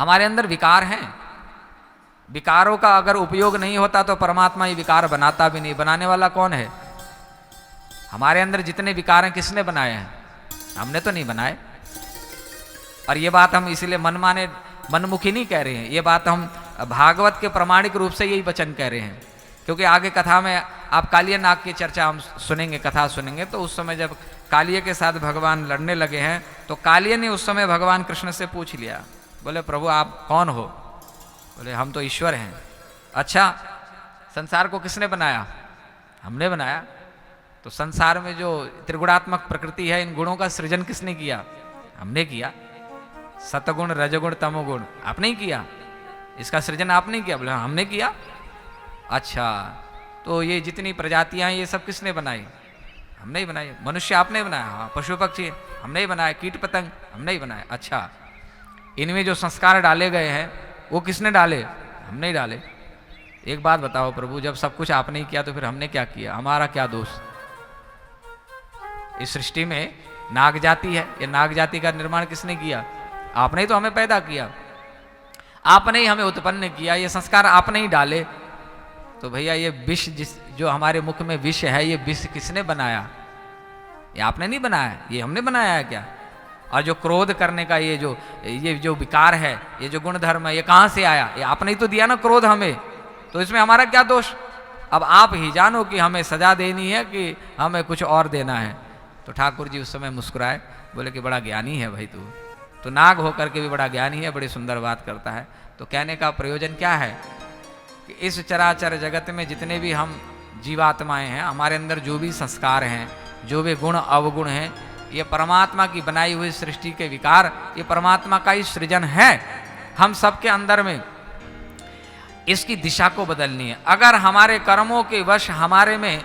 हमारे अंदर विकार हैं, विकारों का अगर उपयोग नहीं होता तो परमात्मा ये विकार बनाता भी नहीं। बनाने वाला कौन है? हमारे अंदर जितने विकार हैं किसने बनाए हैं? हमने तो नहीं बनाए। और ये बात हम इसलिए मनमुखी नहीं कह रहे हैं, ये बात हम भागवत के प्रमाणिक रूप से यही वचन कह रहे हैं। क्योंकि आगे कथा में आप कालिया नाग की चर्चा हम सुनेंगे, कथा सुनेंगे, तो उस समय जब कालिया के साथ भगवान लड़ने लगे हैं तो कालिया ने उस समय भगवान कृष्ण से पूछ लिया, बोले प्रभु आप कौन हो? बोले हम तो ईश्वर हैं। अच्छा, संसार को किसने बनाया? हमने बनाया। तो संसार में जो त्रिगुणात्मक प्रकृति है, इन गुणों का सृजन किसने किया? हमने किया। सतगुण रजगुण तमोगुण आपने ही किया, इसका सृजन आपने ही किया। बोले हमने किया। अच्छा, तो ये जितनी प्रजातियां हैं ये सब किसने बनाई? हमने ही बनाई। मनुष्य आपने बनाया? हाँ। पशु पक्षी हमने ही बनाया। कीट पतंग हमने ही बनाया। अच्छा, इनमें जो संस्कार डाले गए हैं वो किसने डाले? हमने ही डाले। एक बात बताओ प्रभु, जब सब कुछ आपने ही किया तो फिर हमने क्या किया? हमारा क्या दोष? इस सृष्टि में नाग जाति है, ये नाग जाति का निर्माण किसने किया? आपने ही तो हमें पैदा किया, आपने ही हमें उत्पन्न किया, ये संस्कार आपने ही डाले। तो भैया ये विष जो हमारे मुख में विष है, ये विष किसने बनाया? ये आपने नहीं बनाया, ये हमने बनाया है क्या? और जो क्रोध करने का ये जो विकार है, ये जो गुण धर्म है, ये कहाँ से आया? ये आपने ही तो दिया ना क्रोध हमें, तो इसमें हमारा क्या दोष? अब आप ही जानो कि हमें सजा देनी है कि हमें कुछ और देना है। तो ठाकुर जी उस समय मुस्कुराए, बोले कि बड़ा ज्ञानी है भाई तू, तो नाग होकर के भी बड़ा ज्ञानी है, बड़ी सुंदर बात करता है। तो कहने का प्रयोजन क्या है कि इस चराचर जगत में जितने भी हम जीवात्माएं हैं, हमारे अंदर जो भी संस्कार हैं, जो भी गुण अवगुण हैं, ये परमात्मा की बनाई हुई सृष्टि के विकार, ये परमात्मा का ही सृजन है। हम सबके अंदर में इसकी दिशा को बदलनी है। अगर हमारे कर्मों के वश हमारे में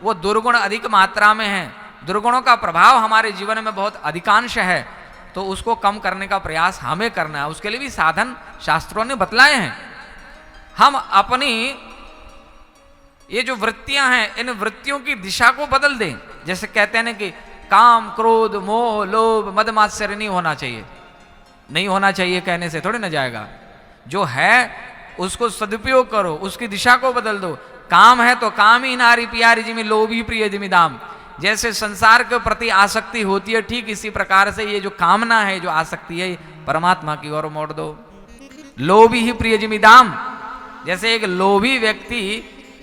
वो दुर्गुण अधिक मात्रा में है, दुर्गुणों का प्रभाव हमारे जीवन में बहुत अधिकांश है, तो उसको कम करने का प्रयास हमें करना है। उसके लिए भी साधन शास्त्रों ने बतलाए हैं। हम अपनी ये जो वृत्तियां हैं, इन वृत्तियों की दिशा को बदल दें। जैसे कहते हैं ना कि काम क्रोध मोह लोभ मद मात्सर्य नहीं होना चाहिए। नहीं होना चाहिए कहने से थोड़ी ना जाएगा। जो है उसको सदुपयोग करो, उसकी दिशा को बदल दो। काम है तो काम ही नारी प्यारी जिमी लोभी प्रिय जिमी दाम। जैसे संसार के प्रति आसक्ति होती है, ठीक इसी प्रकार से ये जो कामना है, जो आसक्ति है, परमात्मा की ओर मोड़ दो। लोभी ही प्रिय जिमी दाम। जैसे एक लोभी व्यक्ति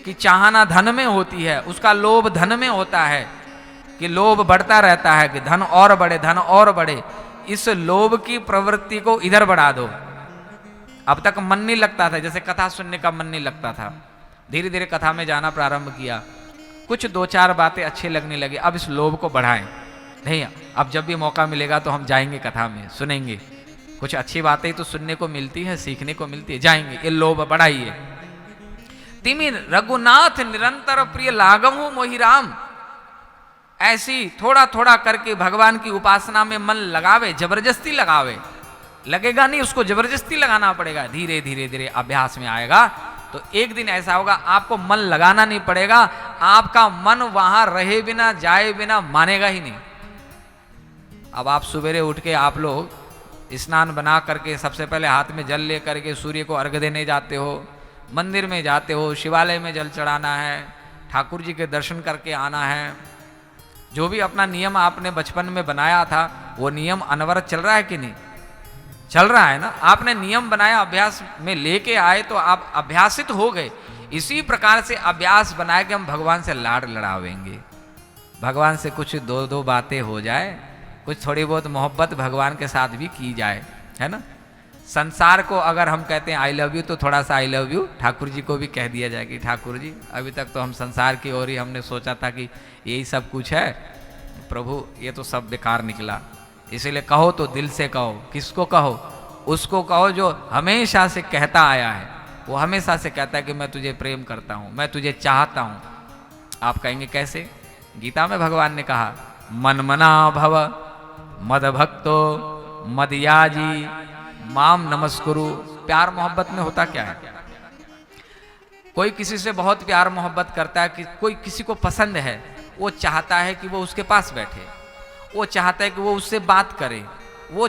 की चाहना धन में होती है, उसका लोभ धन में होता है कि लोभ बढ़ता रहता है कि धन और बढ़े, धन और बढ़े। इस लोभ की प्रवृत्ति को इधर बढ़ा दो। अब तक मन नहीं लगता था, जैसे कथा सुनने का मन नहीं लगता था, धीरे धीरे कथा में जाना प्रारंभ किया, कुछ दो चार बातें अच्छी लगने लगी। अब इस लोभ को बढ़ाएं। नहीं, अब जब भी मौका मिलेगा तो हम जाएंगे कथा में, सुनेंगे, कुछ अच्छी बातें तो सुनने को मिलती है, सीखने को मिलती है, जाएंगे। ये लोभ बढ़ाइए। तिमि रघुनाथ निरंतर प्रिय लागमु मोहि राम। ऐसी थोड़ा थोड़ा करके भगवान की उपासना में मन लगावे, जबरदस्ती लगावे। लगेगा नहीं, उसको जबरदस्ती लगाना पड़ेगा। धीरे धीरे धीरे अभ्यास में आएगा तो एक दिन ऐसा होगा आपको मन लगाना नहीं पड़ेगा, आपका मन वहां रहे बिना जाए बिना मानेगा ही नहीं। अब आप सवेरे उठ के आप लोग स्नान बना करके सबसे पहले हाथ में जल ले करके सूर्य को अर्घ देने जाते हो, मंदिर में जाते हो, शिवालय में जल चढ़ाना है, ठाकुर जी के दर्शन करके आना है। जो भी अपना नियम आपने बचपन में बनाया था वो नियम अनवरत चल रहा है कि नहीं? चल रहा है ना। आपने नियम बनाया, अभ्यास में लेके आए तो आप अभ्यासित हो गए। इसी प्रकार से अभ्यास बनाए कि हम भगवान से लाड लड़ावेंगे, भगवान से कुछ दो दो बातें हो जाए, कुछ थोड़ी बहुत मोहब्बत भगवान के साथ भी की जाए, है ना। संसार को अगर हम कहते हैं आई लव यू तो थोड़ा सा I love you Thakur ji को भी कह दिया जाए कि ठाकुर जी अभी तक तो हम संसार की ओर ही हमने सोचा था कि यही सब कुछ है, प्रभु ये तो सब बेकार निकला। इसीलिए कहो तो दिल से कहो। किसको कहो? उसको कहो जो हमेशा से कहता आया है। वो हमेशा से कहता है कि मैं तुझे प्रेम करता हूँ, मैं तुझे चाहता हूँ। आप कहेंगे कैसे? गीता में भगवान ने कहा मनमना भव मद भक्तो मदयाजी माम नमस्कुरु। प्यार मोहब्बत में होता क्या है? कोई किसी से बहुत प्यार मोहब्बत करता है, कि कोई किसी को पसंद है, वो चाहता है कि वो उसके पास बैठे, वो चाहता है कि वो उससे बात करे, वो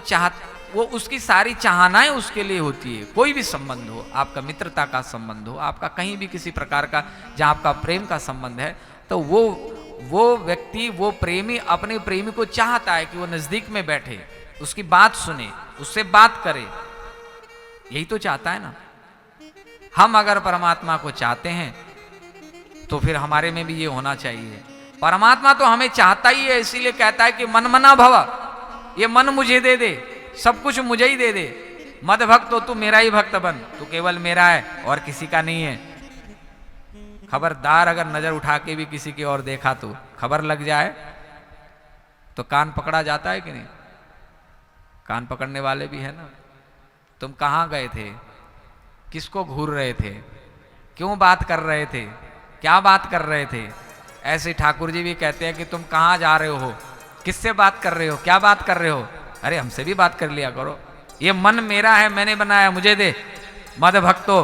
वो उसकी सारी चाहनाएं उसके लिए होती है। कोई भी संबंध हो, आपका मित्रता का संबंध हो, आपका कहीं भी किसी प्रकार का जहाँ आपका प्रेम का संबंध है, तो वो व्यक्ति, वो प्रेमी अपने प्रेमी को चाहता है कि वो नजदीक में बैठे, उसकी बात सुने, उससे बात करे। यही तो चाहता है ना। हम अगर परमात्मा को चाहते हैं तो फिर हमारे में भी ये होना चाहिए। परमात्मा तो हमें चाहता ही है, इसीलिए कहता है कि मन मना भव, ये मन मुझे दे दे, सब कुछ मुझे ही दे दे। मद भक्त हो, तू मेरा ही भक्त बन, तू केवल मेरा है और किसी का नहीं है। खबरदार, अगर नजर उठा के भी किसी की ओर देखा तो खबर लग जाए तो कान पकड़ा जाता है कि नहीं? कान पकड़ने वाले भी है ना। तुम कहाँ गए थे, किसको घूर रहे थे, क्यों बात कर रहे थे, क्या बात कर रहे थे? ऐसे ठाकुर जी भी कहते हैं कि तुम कहाँ जा रहे हो, किससे बात कर रहे हो, क्या बात कर रहे हो? अरे हमसे भी बात कर लिया करो। ये मन मेरा है, मैंने बनाया, मुझे दे। मद भक्तो,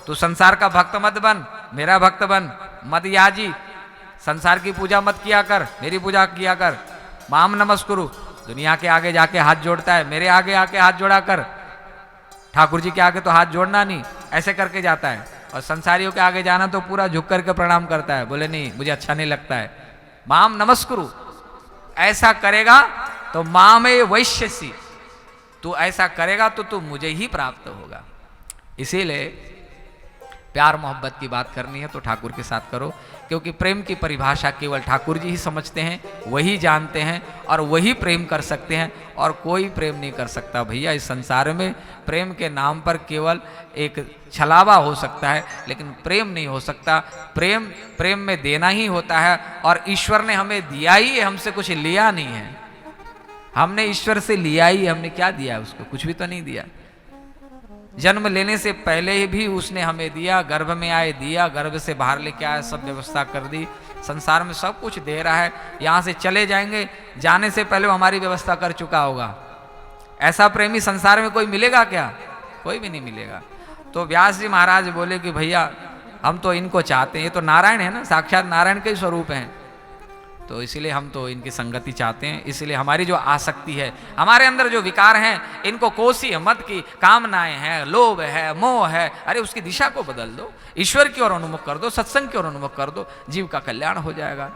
तू संसार का भक्त मत बन, मेरा भक्त बन। मद याजी, संसार की पूजा मत किया कर, मेरी पूजा किया कर। माम नमस्कुरु, दुनिया के आगे जाके हाथ जोड़ता है, मेरे आगे आके हाथ जोड़ा कर। ठाकुर जी के आगे तो हाथ जोड़ना नहीं, ऐसे करके जाता है। और संसारियों के आगे जाना तो पूरा झुक करके प्रणाम करता है, बोले नहीं मुझे अच्छा नहीं लगता है। माम नमस्कुरु, ऐसा करेगा तो माम वैश्यसी, तू ऐसा करेगा तो तू मुझे ही प्राप्त होगा। इसीलिए प्यार मोहब्बत की बात करनी है तो ठाकुर के साथ करो, क्योंकि प्रेम की परिभाषा केवल ठाकुर जी ही समझते हैं, वही जानते हैं और वही प्रेम कर सकते हैं, और कोई प्रेम नहीं कर सकता। भैया इस संसार में प्रेम के नाम पर केवल एक छलावा हो सकता है, लेकिन प्रेम नहीं हो सकता। प्रेम में देना ही होता है, और ईश्वर ने हमें दिया ही है, हमसे कुछ लिया नहीं है। हमने ईश्वर से लिया ही, हमने क्या दिया उसको? कुछ भी तो नहीं दिया। जन्म लेने से पहले ही भी उसने हमें दिया, गर्भ में आए दिया, गर्भ से बाहर लेके आया, सब व्यवस्था कर दी। संसार में सब कुछ दे रहा है। यहाँ से चले जाएंगे, जाने से पहले वो हमारी व्यवस्था कर चुका होगा। ऐसा प्रेमी संसार में कोई मिलेगा क्या? कोई भी नहीं मिलेगा। तो व्यास जी महाराज बोले कि भैया हम तो इनको चाहते हैं, ये तो नारायण है ना, साक्षात नारायण के स्वरूप हैं, तो इसलिए हम तो इनकी संगति चाहते हैं। इसलिए हमारी जो आसक्ति है, हमारे अंदर जो विकार हैं, इनको कोसी मत की कामनाएं हैं, लोभ है, मोह है, अरे उसकी दिशा को बदल दो, ईश्वर की ओर उन्मुख कर दो, सत्संग की ओर उन्मुख कर दो, जीव का कल्याण हो जाएगा।